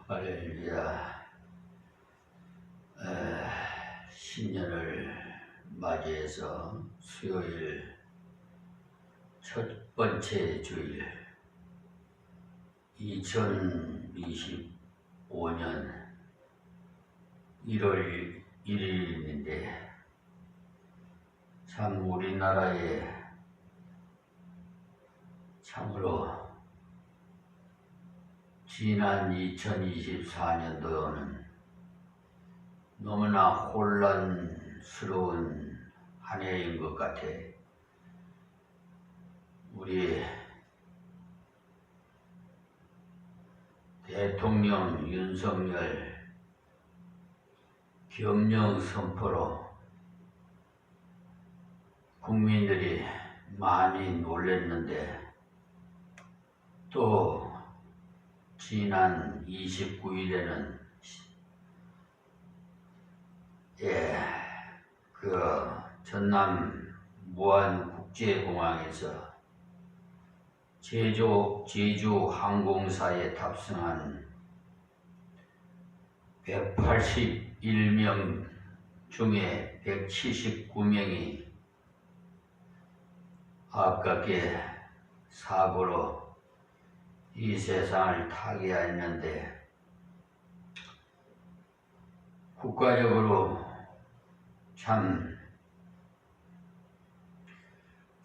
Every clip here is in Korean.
할렐루야. 신년을 맞이해서 수요일 첫 번째 주일 2025년 1월 1일인데 참 우리나라에 참으로 지난 2024년도는 너무나 혼란스러운 한 해인 것 같아. 우리 대통령 윤석열 겸용 선포로 국민들이 많이 놀랐는데 또 지난 29일에는 전남 무안국제공항에서 제주 항공사에 탑승한 181명 중에 179명이 아깝게 사고로 이 세상을 타개했는데 국가적으로 참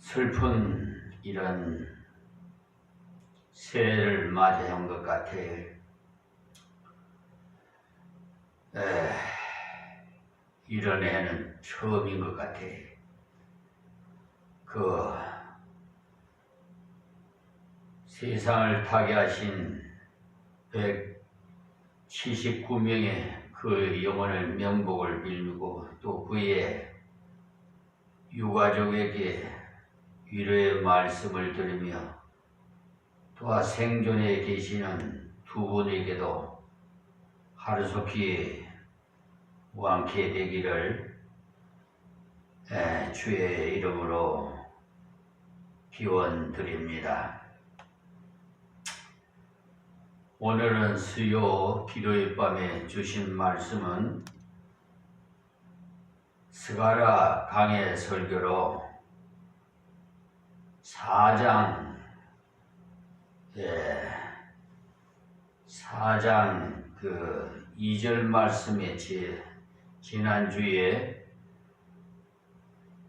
슬픈 이런 새해를 맞이한 것 같아. 이런 해는 처음인 것 같아. 세상을 타개하신 179명의 그 영혼을 명복을 빌고 또 그의 유가족에게 위로의 말씀을 드리며 또한 생존에 계시는 두 분에게도 하루속히 완쾌되기를 주의 이름으로 기원드립니다. 오늘은 수요 기도의 밤에 주신 말씀은 스가랴 강해 설교로 4장 2절 말씀에 지난주에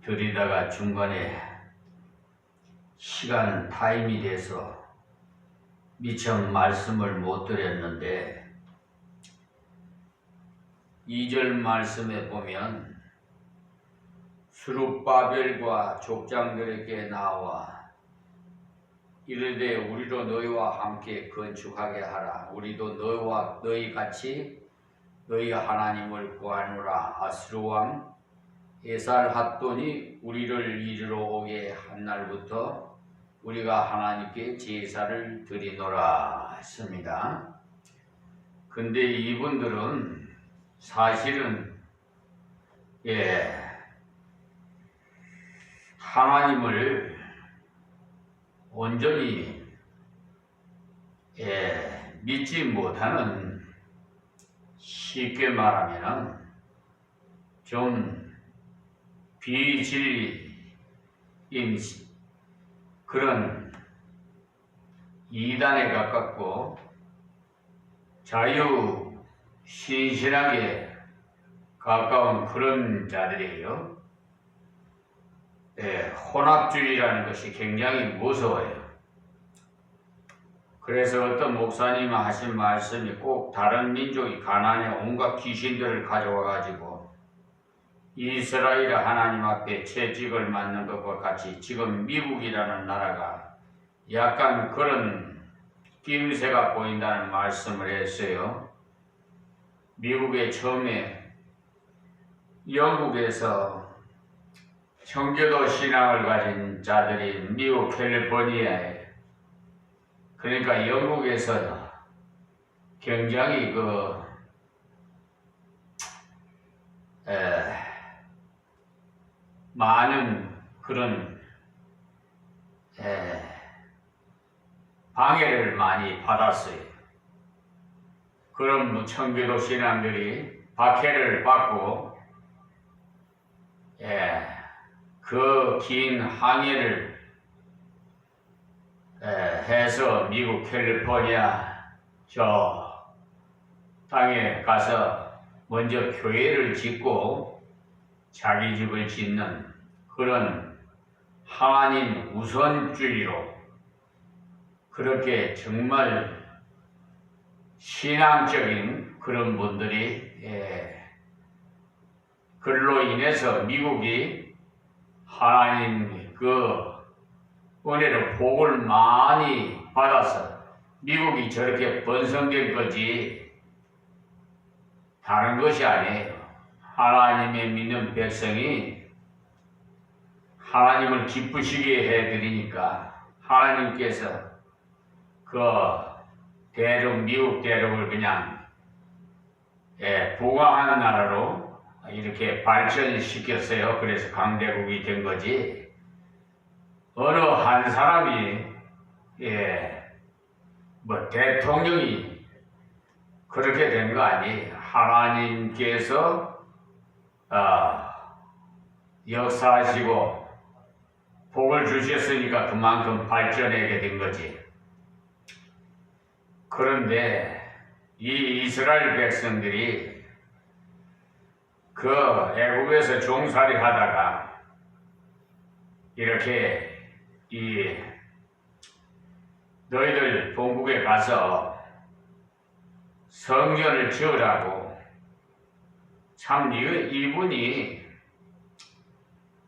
드리다가 중간에 시간 타임이 돼서 미처 말씀을 못 드렸는데 2절 말씀에 보면 스룹바벨과 족장들에게 나와 이르되 우리도 너희와 함께 건축하게 하라. 우리도 너희와 너희 같이 너희 하나님을 구하노라. 아스루 왕 에살핫돈이 우리를 이르러 오게 한 날부터 우리가 하나님께 제사를 드리노라 했습니다. 근데 이분들은 사실은 하나님을 온전히 믿지 못하는, 쉽게 말하면 좀 비진리인 그런 이단에 가깝고 자유신신하게 가까운 그런 자들이에요. 혼합주의라는 것이 굉장히 무서워요. 그래서 어떤 목사님이 하신 말씀이 꼭 다른 민족이 가나안에 온갖 귀신들을 가져와 가지고 이스라엘 하나님 앞에 채찍을 맞는 것과 같이 지금 미국이라는 나라가 약간 그런 낌새가 보인다는 말씀을 했어요. 미국에 처음에 영국에서 청교도 신앙을 가진 자들이 미국 캘리포니아에, 그러니까 영국에서 굉장히 많은 그런 방해를 많이 받았어요. 그런 청교도 신앙들이 박해를 받고 그 긴 항해를 해서 미국 캘리포니아 저 땅에 가서 먼저 교회를 짓고 자기 집을 짓는 그런 하나님 우선주의로 그렇게 정말 신앙적인 그런 분들이 그걸로 인해서 미국이 하나님 그 은혜로 복을 많이 받아서 미국이 저렇게 번성된 거지 다른 것이 아니에요. 하나님의 믿는 백성이 하나님을 기쁘시게 해드리니까 하나님께서 그 미국 대륙을 그냥 부강한 나라로 이렇게 발전시켰어요. 그래서 강대국이 된 거지. 어느 한 사람이 뭐 대통령이 그렇게 된 거 아니에요. 하나님께서 역사하시고 복을 주셨으니까 그만큼 발전하게 된 거지. 그런데 이 이스라엘 백성들이 그 애굽에서 종살이 하다가 이렇게 너희들 본국에 가서 성전을 지으라고 참 이분이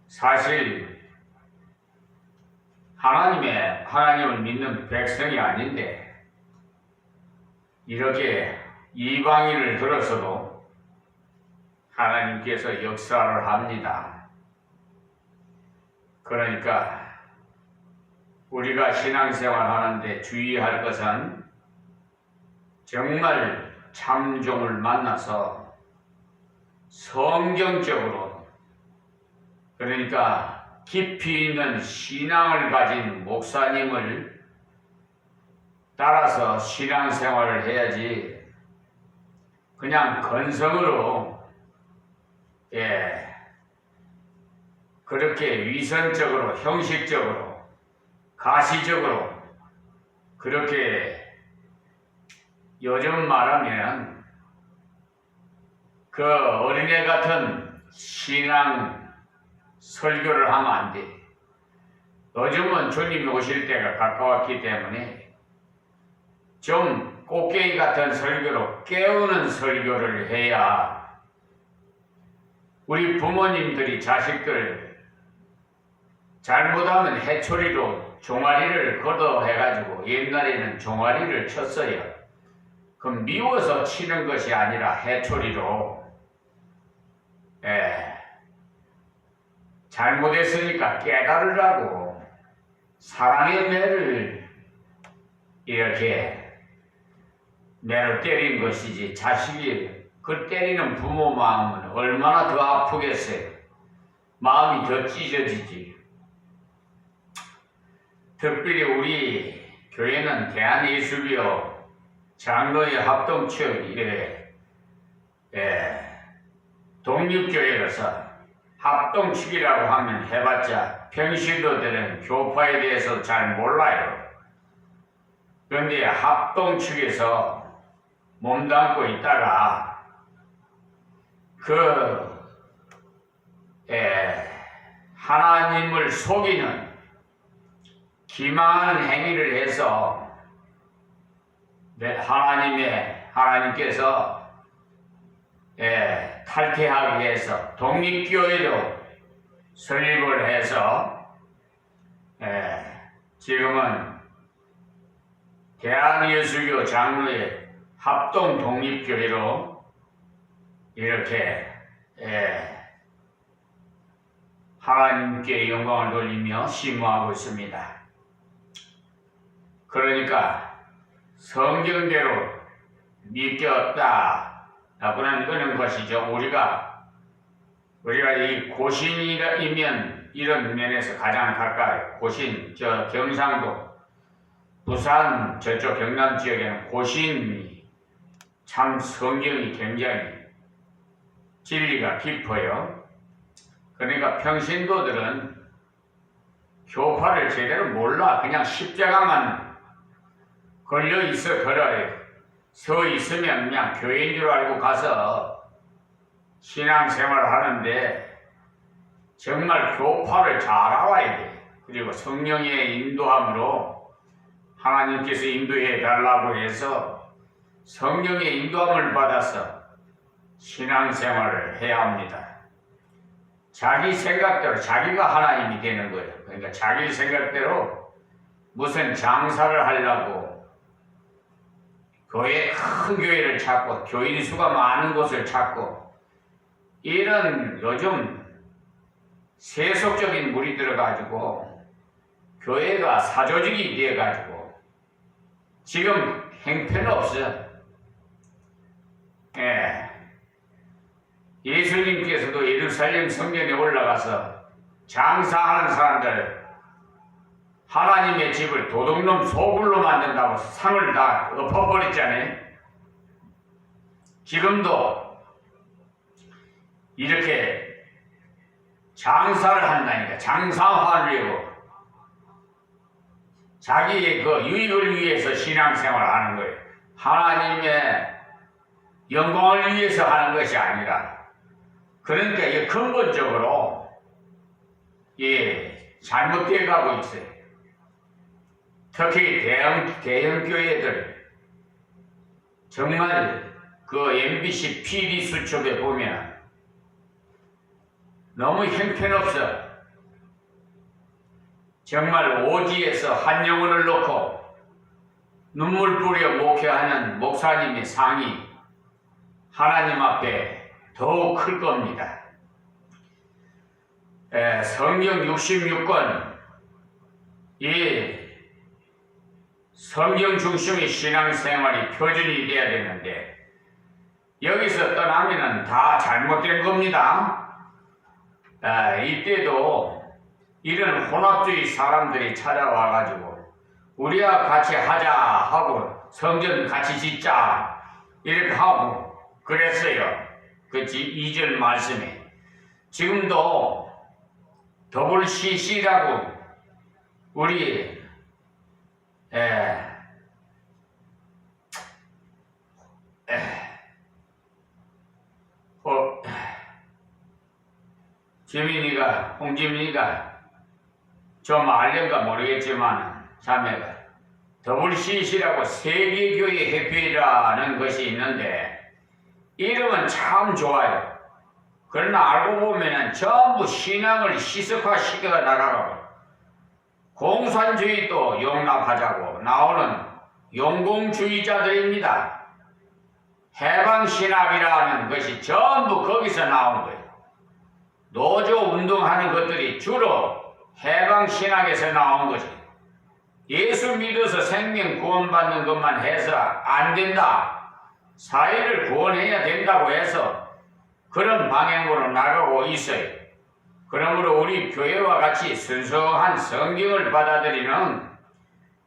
사실 하나님을 믿는 백성이 아닌데 이렇게 이방인을 들어서도 하나님께서 역사를 합니다. 그러니까 우리가 신앙생활 하는데 주의할 것은 정말 참종을 만나서 성경적으로 그러니까 깊이 있는 신앙을 가진 목사님을 따라서 신앙생활을 해야지 그냥 건성으로 그렇게 위선적으로 형식적으로 가시적으로 그렇게 요즘 말하면 그 어린애 같은 신앙 설교를 하면 안 돼. 요즘은 주님이 오실 때가 가까웠기 때문에 좀 꽃게임 같은 설교로 깨우는 설교를 해야 우리 부모님들이 자식들 잘못하면 해초리로 종아리를 걷어해가지고 옛날에는 종아리를 쳤어요. 그럼 미워서 치는 것이 아니라 해초리로 잘못했으니까 깨달으라고 사랑의 매를 이렇게 매를 때린 것이지 자식이 그 때리는 부모 마음은 얼마나 더 아프겠어요. 마음이 더 찢어지지. 특별히 우리 교회는 대한예수교 장로의 합동측 독립교회라서 합동측이라고 하면 해봤자 평신도들은 교파에 대해서 잘 몰라요. 그런데 합동측에서 몸담고 있다가 하나님을 속이는 기만하는 행위를 해서 하나님께서 탈퇴하기 위해서 독립교회도 설립을 해서 지금은 대한예수교 장로의 합동 독립교회로 이렇게 하나님께 영광을 돌리며 심호하고 있습니다. 그러니까 성경대로 믿겼다 라고는 것이죠. 우리가 이 고신이면 이런 면에서 가장 가까이 고신 저 경상도 부산 저쪽 경남 지역에는 고신이 참 성경이 굉장히 진리가 깊어요. 그러니까 평신도들은 교파를 제대로 몰라. 그냥 십자가만 걸려 있어 서 있으면 그냥 교회인 줄 알고 가서 신앙생활을 하는데 정말 교파를 잘 알아야 돼. 그리고 성령의 인도함으로 하나님께서 인도해 달라고 해서 성령의 인도함을 받아서 신앙생활을 해야 합니다. 자기 생각대로 자기가 하나님이 되는 거예요. 그러니까 자기 생각대로 무슨 장사를 하려고 큰 교회를 찾고 교인 수가 많은 곳을 찾고 이런 요즘 세속적인 물이 들어가지고 교회가 사조직이 되어가지고 지금 형편없어. 예수님께서도 예루살렘 성전에 올라가서 장사하는 사람들 하나님의 집을 도둑놈 소굴로 만든다고 상을 다 엎어버렸잖아요. 지금도 이렇게 장사를 한다니까. 장사하려고 자기의 그 유익을 위해서 신앙생활을 하는 거예요. 하나님의 영광을 위해서 하는 것이 아니라. 그러니까 이게 근본적으로 잘못되어 가고 있어요. 특히 대형 교회들 정말 그 MBC PD 수첩에 보면 너무 형편없어. 정말 오지에서 한 영혼을 놓고 눈물 뿌려 목회하는 목사님의 상이 하나님 앞에 더욱 클 겁니다. 성경 66권 이 성경 중심의 신앙생활이 표준이 돼야 되는데 여기서 떠나면은 다 잘못된 겁니다. 이때도 이런 혼합주의 사람들이 찾아와가지고 우리와 같이 하자 하고 성전 같이 짓자 이렇게 하고 그랬어요. 그 2절 말씀에. 지금도 WCC라고 우리 홍지민이가 좀 알련가 모르겠지만 자매가 WCC라고 세계교회 협회라는 것이 있는데 이름은 참 좋아요. 그러나 알고 보면은 전부 신앙을 희석화시켜 나가고 공산주의도 용납하자고 나오는 용공주의자들입니다. 해방신학이라는 것이 전부 거기서 나온 거예요. 노조 운동하는 것들이 주로 해방신학에서 나온 거지. 예수 믿어서 생명 구원받는 것만 해서 안 된다. 사회를 구원해야 된다고 해서 그런 방향으로 나가고 있어요. 그러므로 우리 교회와 같이 순수한 성경을 받아들이는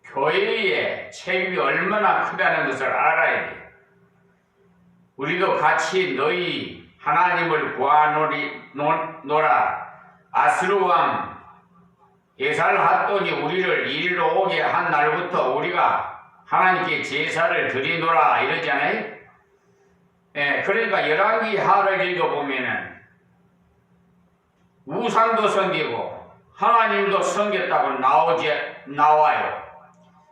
교회의 책임이 얼마나 크다는 것을 알아야 돼요. 우리도 같이 너희 하나님을 구하노라. 아스루 왕 에살핫돈이 우리를 이리로 오게 한 날부터 우리가 하나님께 제사를 드리노라 이러잖아요. 그러니까 열왕기 하를 읽어보면은 우상도 섬기고 하나님도 섬겼다고 나와요.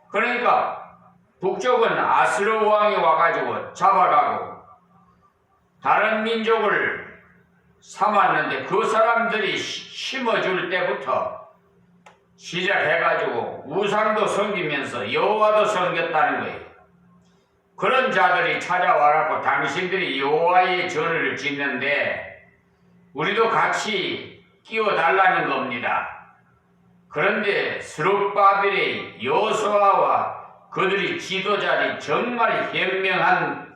그러니까 북쪽은 아스루 왕이 와가지고 잡아가고 다른 민족을 삼았는데 그 사람들이 심어줄 때부터 시작해가지고 우상도 섬기면서 여호와도 섬겼다는 거예요. 그런 자들이 찾아와갖고 당신들이 여호와의 전을 짓는데 우리도 같이 끼워달라는 겁니다. 그런데 스룹바벨의 여호수아와 그들이 지도자들이 정말 현명한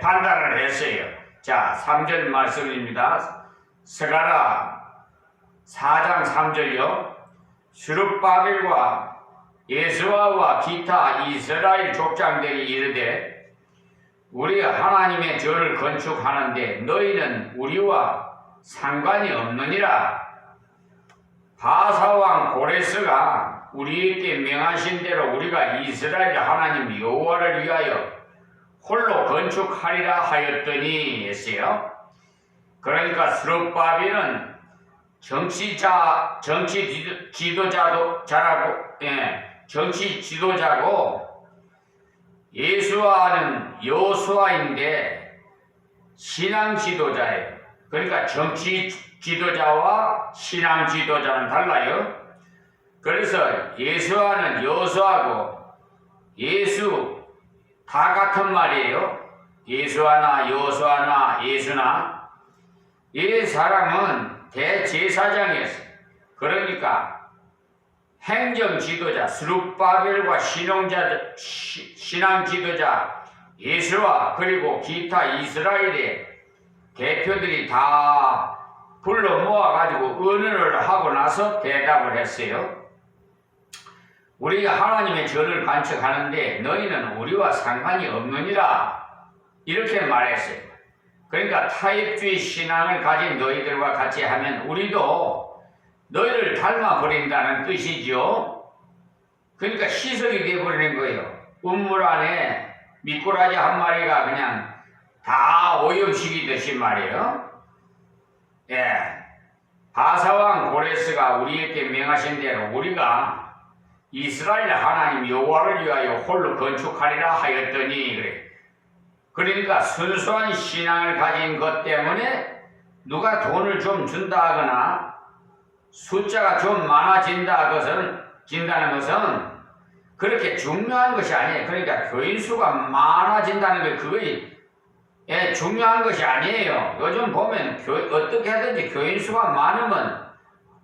판단을 했어요. 자, 3절 말씀입니다. 스가랴 4장 3절요. 스룹바벨과 예수아와 기타 이스라엘 족장들이 이르되 우리가 하나님의 절을 건축하는데 너희는 우리와 상관이 없느니라. 바사왕 고레스가 우리에게 명하신 대로 우리가 이스라엘 하나님 여호와를 위하여 홀로 건축하리라 하였더니 했어요. 그러니까 스룹바벨은 정치 지도자고 예수와는 여호수아인데 신앙 지도자예요. 그러니까 정치 지도자와 신앙 지도자는 달라요. 그래서 예수와는 여호수아고 예수 다 같은 말이에요. 예수와나 여호수아나 예수나. 이 사람은 대제사장이었어요. 그러니까 행정 지도자 스룹바벨과 신앙 지도자 예수와 그리고 기타 이스라엘의 대표들이 다 불러 모아가지고 의논을 하고 나서 대답을 했어요. 우리가 하나님의 절을 건축하는데 너희는 우리와 상관이 없느니라 이렇게 말했어요. 그러니까 타협주의 신앙을 가진 너희들과 같이 하면 우리도 너희를 닮아버린다는 뜻이죠. 그러니까 시석이 되어버리는 거예요. 우물 안에 미꾸라지 한 마리가 그냥 다 오염시키듯이 말이에요. 예, 바사왕 고레스가 우리에게 명하신 대로 우리가 이스라엘 하나님 여호와를 위하여 홀로 건축하리라 하였더니 그래. 그러니까 순수한 신앙을 가진 것 때문에 누가 돈을 좀 준다 하거나 숫자가 좀 많아진다는 것은 그렇게 중요한 것이 아니에요. 그러니까 교인 수가 많아진다는 게 그게 중요한 것이 아니에요. 요즘 보면 어떻게 하든지 교인 수가 많으면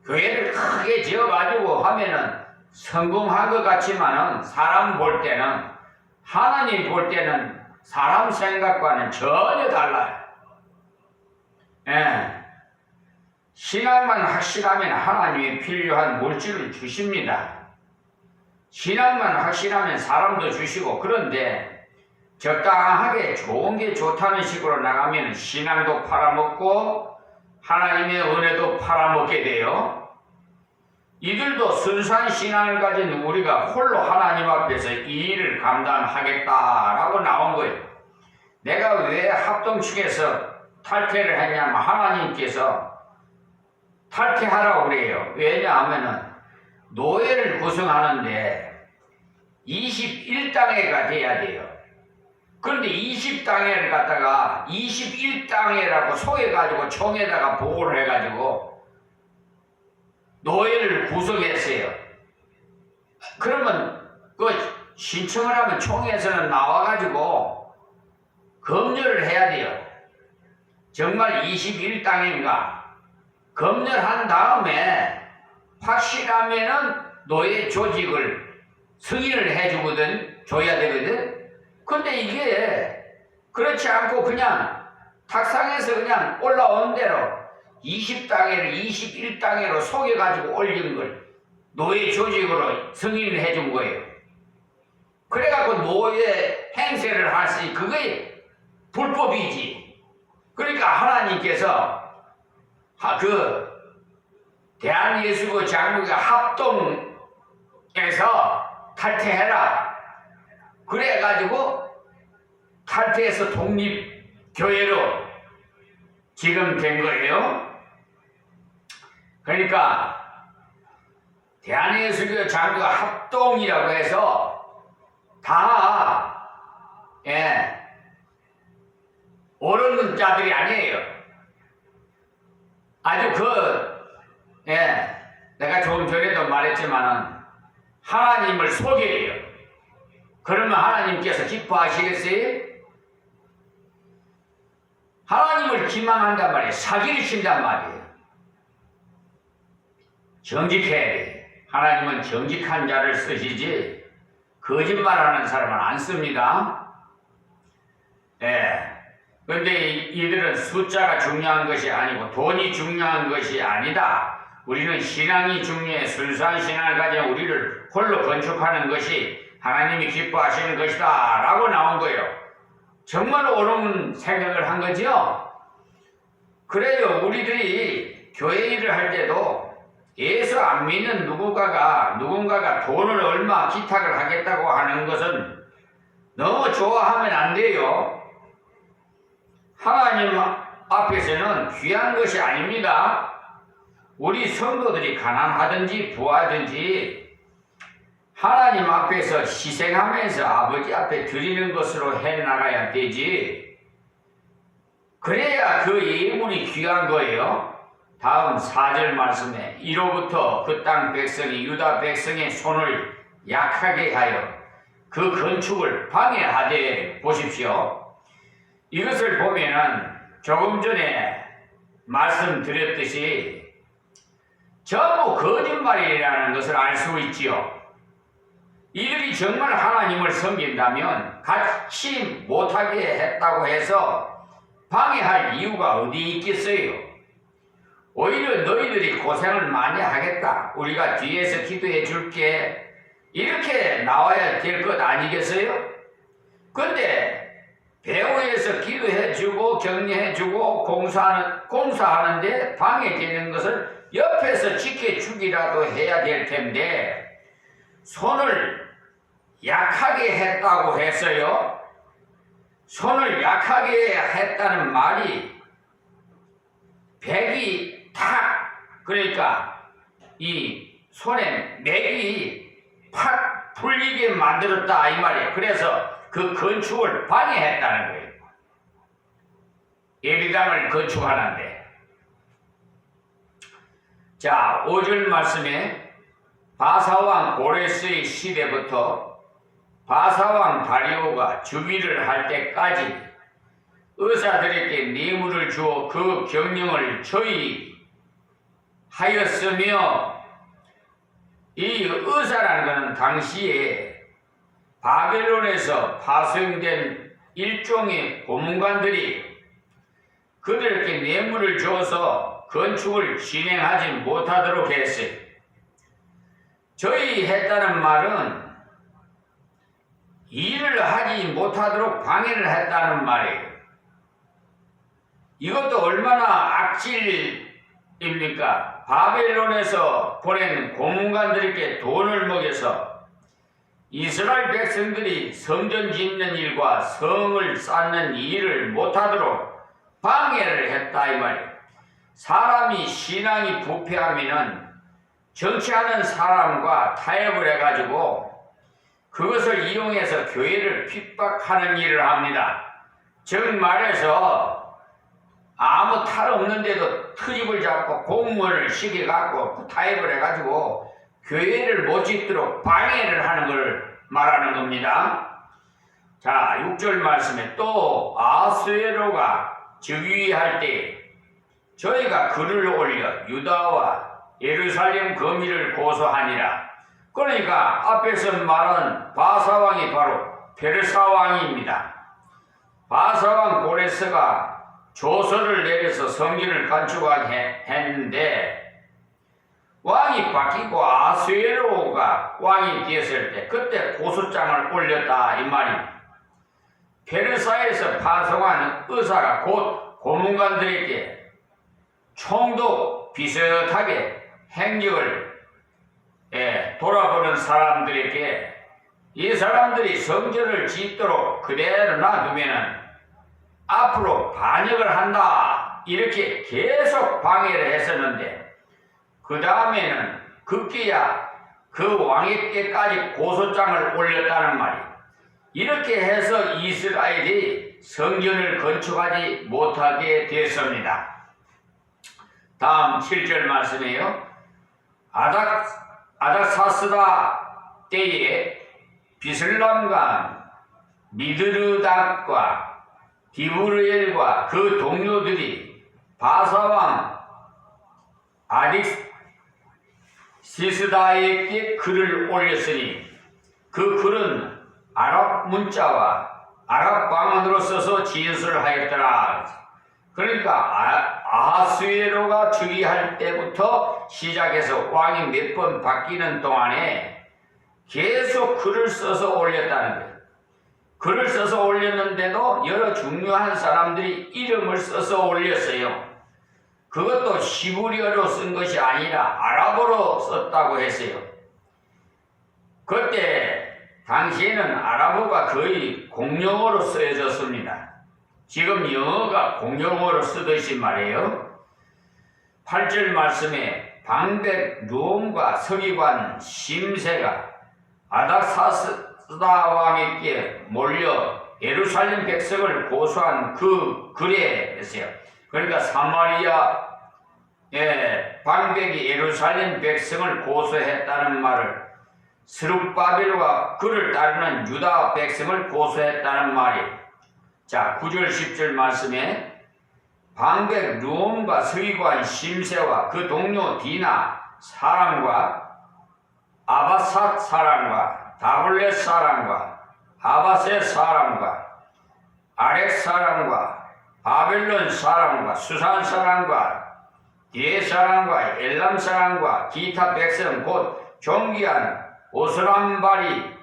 교회를 크게 지어가지고 하면은 성공한 것 같지만은 사람 볼 때는 하나님 볼 때는 사람 생각과는 전혀 달라요. 예. 신앙만 확실하면 하나님이 필요한 물질을 주십니다. 신앙만 확실하면 사람도 주시고 그런데 적당하게 좋은 게 좋다는 식으로 나가면 신앙도 팔아먹고 하나님의 은혜도 팔아먹게 돼요. 이들도 순수한 신앙을 가진 우리가 홀로 하나님 앞에서 이 일을 감당하겠다라고 나온 거예요. 내가 왜 합동측에서 탈퇴를 했냐면 하나님께서 탈퇴하라고 그래요. 왜냐하면은 노예를 구성하는데 21당회가 돼야 돼요. 그런데 20당회를 갖다가 21당회라고 소개해가지고 총에다가 보고를 해가지고 노예를 구성했어요. 그러면 그 신청을 하면 총회에서는 나와가지고 검열을 해야 돼요. 정말 21당회인가 검열한 다음에 확실하면은 노예 조직을 승인을 줘야 되거든. 근데 이게 그렇지 않고 그냥 탁상에서 그냥 올라온 대로 20당회를 21당회로 속여가지고 올린 걸 노예 조직으로 승인을 해준 거예요. 그래갖고 노예 행세를 하시 그게 불법이지. 그러니까 하나님께서 대한예수교 장로교 합동에서 탈퇴해라. 그래가지고 탈퇴해서 독립교회로 지금 된 거예요. 그러니까 대한예수교 장로교 합동이라고 해서 다 옳은 자들이 아니에요. 아주 내가 조금 전에도 말했지만은 하나님을 속여요. 그러면 하나님께서 기뻐하시겠어요? 하나님을 기망한단 말이에요. 사기를 친단 말이에요. 정직해야 돼. 하나님은 정직한 자를 쓰시지 거짓말하는 사람은 안 씁니다. 그런데 이들은 숫자가 중요한 것이 아니고 돈이 중요한 것이 아니다. 우리는 신앙이 중요해. 순수한 신앙을 가진 우리를 홀로 건축하는 것이 하나님이 기뻐하시는 것이다 라고 나온 거예요. 정말 옳은 생각을 한 거죠. 그래요. 우리들이 교회 일을 할 때도 예수 안 믿는 누군가가 돈을 얼마 기탁을 하겠다고 하는 것은 너무 좋아하면 안 돼요. 하나님 앞에서는 귀한 것이 아닙니다. 우리 성도들이 가난하든지 부하든지 하나님 앞에서 희생하면서 아버지 앞에 드리는 것으로 해나가야 되지. 그래야 그 예물이 귀한 거예요. 다음 4절 말씀에 이로부터 그 땅 백성이 유다 백성의 손을 약하게 하여 그 건축을 방해하되 보십시오. 이것을 보면은 조금 전에 말씀드렸듯이 전부 거짓말이라는 것을 알 수 있지요. 이들이 정말 하나님을 섬긴다면 같이 못하게 했다고 해서 방해할 이유가 어디 있겠어요? 오히려 너희들이 고생을 많이 하겠다. 우리가 뒤에서 기도해 줄게. 이렇게 나와야 될 것 아니겠어요? 근데 배후에서 기도해 주고 격려해 주고 공사하는데 방해되는 것을 옆에서 지켜주기라도 해야 될 텐데 손을 약하게 했다고 했어요. 손을 약하게 했다는 말이 백이 탁, 그러니까 이 손에 맥이 팍 풀리게 만들었다 이 말이에요. 그래서 그 건축을 방해했다는 거예요. 예배당을 건축하는데. 자, 5절 말씀에 바사왕 고레스의 시대부터 바사왕 다리오가 즉위를 할 때까지 의사들에게 뇌물을 주어 그 경영을 저희하였으며, 이 의사라는 것은 당시에 바벨론에서 파송된 일종의 고문관들이 그들에게 뇌물을 줘서 건축을 진행하지 못하도록 했어요. 저희 했다는 말은 일을 하지 못하도록 방해를 했다는 말이에요. 이것도 얼마나 악질입니까? 바벨론에서 보낸 고문관들에게 돈을 먹여서 이스라엘 백성들이 성전 짓는 일과 성을 쌓는 일을 못하도록 방해를 했다 이 말이에요. 사람이 신앙이 부패하면은 정치하는 사람과 타협을 해가지고 그것을 이용해서 교회를 핍박하는 일을 합니다. 즉 말해서 아무 탈 없는데도 트집을 잡고 공무원을 시켜갖고 타협을 해가지고 교회를 못 짓도록 방해를 하는 걸 말하는 겁니다. 자, 6절 말씀에 또 아수에로가 즉위할 때 저희가 글을 올려 유다와 예루살렘 거미를 고소하니라. 그러니까 앞에서 말한 바사왕이 바로 페르사왕입니다. 바사왕 고레스가 조서를 내려서 성전을 건축하게 했는데 왕이 바뀌고 아수에로가 왕이 되었을 때 그때 고소장을 올렸다 이 말입니다. 페르사에서 파송한 의사가 곧 고문관들에게 총독 비슷하게 행적을 돌아보는 사람들에게 이 사람들이 성전을 짓도록 그대로 놔두면은 앞으로 반역을 한다 이렇게 계속 방해를 했었는데 그 다음에는 급기야 그 왕에게까지 고소장을 올렸다는 말이에요. 이렇게 해서 이스라엘이 성전을 건축하지 못하게 됐습니다. 다음 7절 말씀이에요. 아닥사스다 때에 비슬람과 미드르닷과 디브르엘과 그 동료들이 바사왕 아딕시스다에게 글을 올렸으니 그 글은 아랍 문자와 아랍 방언으로 써서 진술하였더라. 그러니까 아하수에로가 즉위할 때부터 시작해서 왕이 몇 번 바뀌는 동안에 계속 글을 써서 올렸다는 거예요. 글을 써서 올렸는데도 여러 중요한 사람들이 이름을 써서 올렸어요. 그것도 히브리어로 쓴 것이 아니라 아랍어로 썼다고 했어요. 그때 당시에는 아랍어가 거의 공용어로 쓰여졌습니다. 지금 영어가 공용어로 쓰듯이 말이에요. 8절 말씀에 방백 르홈과 서기관 심세가 아닥사스다 왕에게 몰려 예루살렘 백성을 고소한 그 글에 했어요. 그러니까 사마리아 방백이 예루살렘 백성을 고소했다는 말을 스룹바벨과 그를 따르는 유다 백성을 고소했다는 말이. 자, 9절 10절 말씀에 방백 르홈과 서기관 심세와 그 동료 디나 사람과 아바삿 사람과 다블렛 사람과 아바셋 사람과 아렉 사람과 바벨론 사람과 수산 사람과 디에 사람과 엘람 사람과 기타 백성 곧 존귀한 오스람발이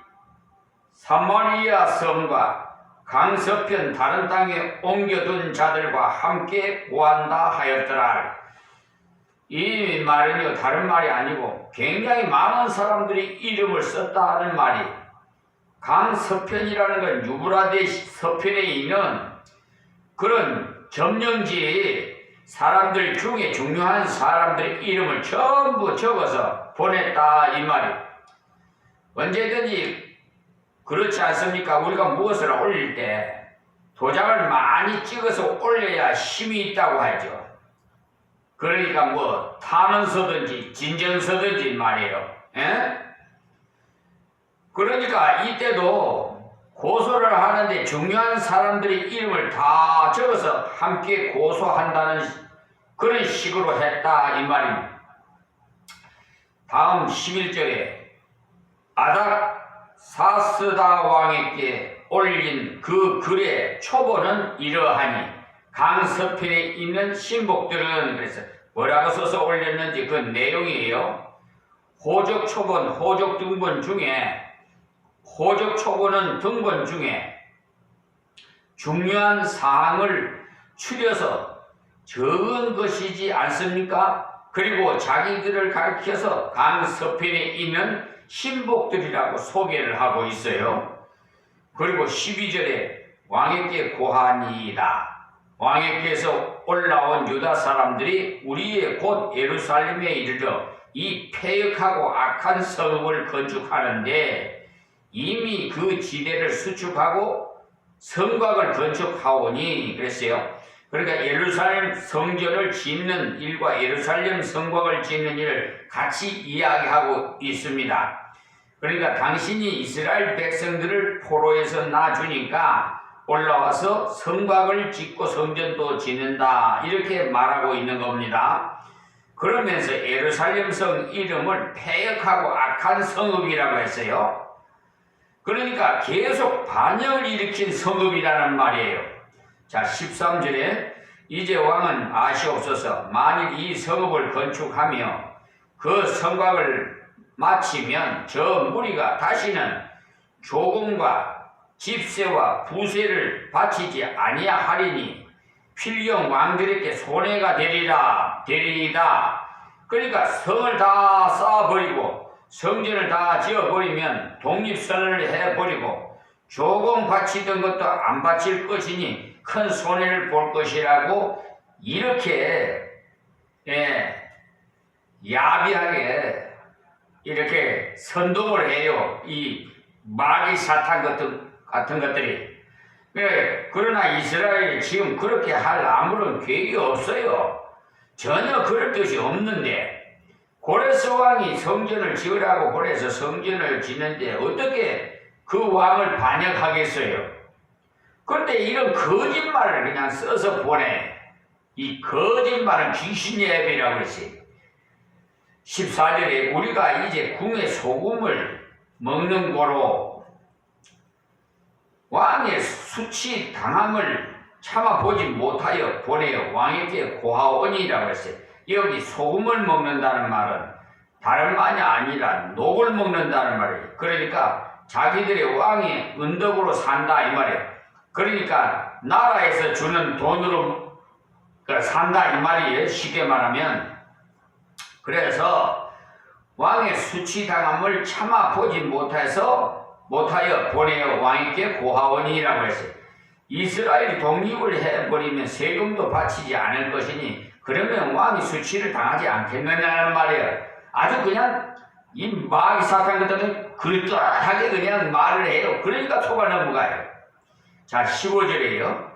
사마리아 섬과 강서편 다른 땅에 옮겨둔 자들과 함께 구한다 하였더라. 이 말은요, 다른 말이 아니고 굉장히 많은 사람들이 이름을 썼다 하는 말이, 강서편이라는 건 유브라데스 서편에 있는 그런 점령지 사람들 중에 중요한 사람들의 이름을 전부 적어서 보냈다 이 말이. 언제든지 그렇지 않습니까? 우리가 무엇을 올릴 때 도장을 많이 찍어서 올려야 힘이 있다고 하죠. 그러니까 뭐 탄원서든지 진정서든지 말이에요. 그러니까 이때도 고소를 하는데 중요한 사람들의 이름을 다 적어서 함께 고소한다는 그런 식으로 했다 이 말입니다. 다음 11절에 아닥사스다 왕에게 올린 그 글의 초본은 이러하니, 강서편에 있는 신복들은 그래서 뭐라고 써서 올렸는지 그 내용이에요. 호적 초본, 호적 등본 중에, 호적 초본은 등본 중에 중요한 사항을 추려서 적은 것이지 않습니까? 그리고 자기들을 가리켜서 강서편에 있는 신복들이라고 소개를 하고 있어요. 그리고 12절에 왕에게 고하니이다. 왕에게서 올라온 유다 사람들이 우리의 곧 예루살렘에 이르러 이 패역하고 악한 성읍을 건축하는데 이미 그 지대를 수축하고 성곽을 건축하오니 그랬어요. 그러니까 예루살렘 성전을 짓는 일과 예루살렘 성곽을 짓는 일을 같이 이야기하고 있습니다. 그러니까 당신이 이스라엘 백성들을 포로에서 놔주니까 올라와서 성곽을 짓고 성전도 짓는다 이렇게 말하고 있는 겁니다. 그러면서 예루살렘 성 이름을 패역하고 악한 성읍이라고 했어요. 그러니까 계속 반역을 일으킨 성읍이라는 말이에요. 자, 13절에 이제 왕은 아시옵소서. 만일 이 성읍을 건축하며 그 성곽을 마치면 저 무리가 다시는 조공과 집세와 부세를 바치지 아니하리니 필경 왕들에게 손해가 되리이다. 그러니까 성을 다 쌓아버리고 성전을 다 지어버리면 독립선언을 해버리고 조공 바치던 것도 안 바칠 것이니 큰 손해를 볼 것이라고 이렇게 야비하게 이렇게 선동을 해요. 이 마귀 사탄 같은 것들이. 그러나 이스라엘이 지금 그렇게 할 아무런 계획이 없어요. 전혀 그럴 뜻이 없는데 고레스 왕이 성전을 지으라고 그래서 성전을 짓는데 어떻게 그 왕을 반역하겠어요? 그런데 이런 거짓말을 그냥 써서 보내. 이 거짓말은 귀신 예배라고 그랬어요. 14절에 우리가 이제 궁의 소금을 먹는 고로 왕의 수치 당함을 참아보지 못하여 보내어 왕에게 고하오니라고 했어요. 여기 소금을 먹는다는 말은 다른 말이 아니라 녹을 먹는다는 말이에요. 그러니까 자기들의 왕이 은덕으로 산다 이 말이에요. 그러니까 나라에서 주는 돈으로 산다 이 말이에요. 쉽게 말하면. 그래서 왕의 수치당함을 참아 보지 못하여 보내어 왕에게 고하오니라고 했어요. 이스라엘이 독립을 해버리면 세금도 바치지 않을 것이니 그러면 왕이 수치를 당하지 않겠느냐는 말이에요. 아주 그냥 이 마귀 사탄 같은 그릇하게 그냥 말을 해요. 그러니까 속아 넘어가요. 자, 15절이에요.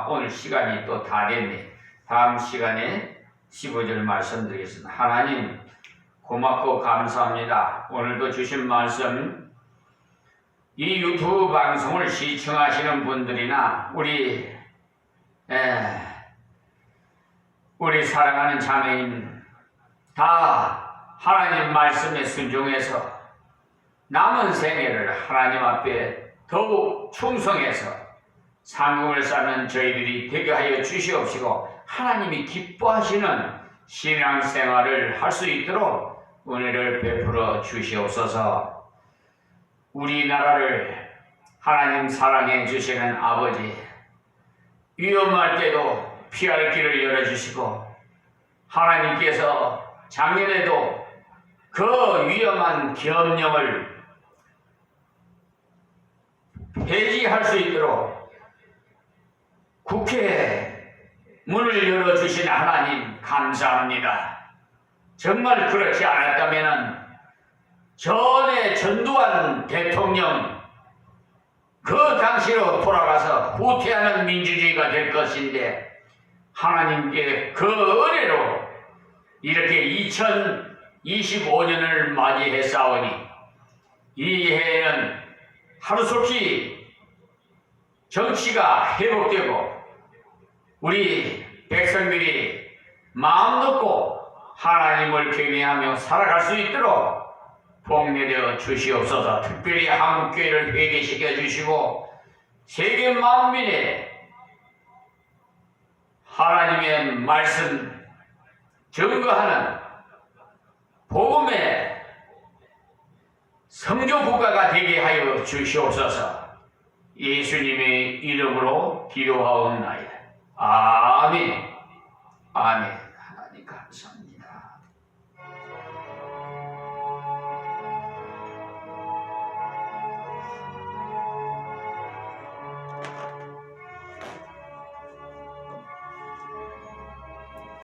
오늘 시간이 또 다 됐네. 다음 시간에 15절 말씀드리겠습니다. 하나님 고맙고 감사합니다. 오늘도 주신 말씀, 이 유튜브 방송을 시청하시는 분들이나 우리 사랑하는 자매님 다 하나님 말씀에 순종해서 남은 생애를 하나님 앞에 더욱 충성해서 상공을 쌓는 저희들이 되게 하여 주시옵시고 하나님이 기뻐하시는 신앙생활을 할 수 있도록 은혜를 베풀어 주시옵소서. 우리나라를 하나님 사랑해 주시는 아버지, 위험할 때도 피할 길을 열어주시고 하나님께서 작년에도 그 위험한 계엄령을 폐지할 수 있도록 국회에 문을 열어주신 하나님 감사합니다. 정말 그렇지 않았다면 전에 전두환 대통령 그 당시로 돌아가서 후퇴하는 민주주의가 될 것인데 하나님께 그 은혜로 이렇게 2025년을 맞이했사오니 이 해에는 하루속히 정치가 회복되고 우리 백성들이 마음 놓고 하나님을 경외하며 살아갈 수 있도록 복내려 주시옵소서. 특별히 한국교회를 회개시켜 주시고 세계 만민에 하나님의 말씀 증거하는 복음의 성교국가가 되게 하여 주시옵소서. 예수님의 이름으로 기도하옵나이다. 아멘. 아멘. 하나님 감사합니다.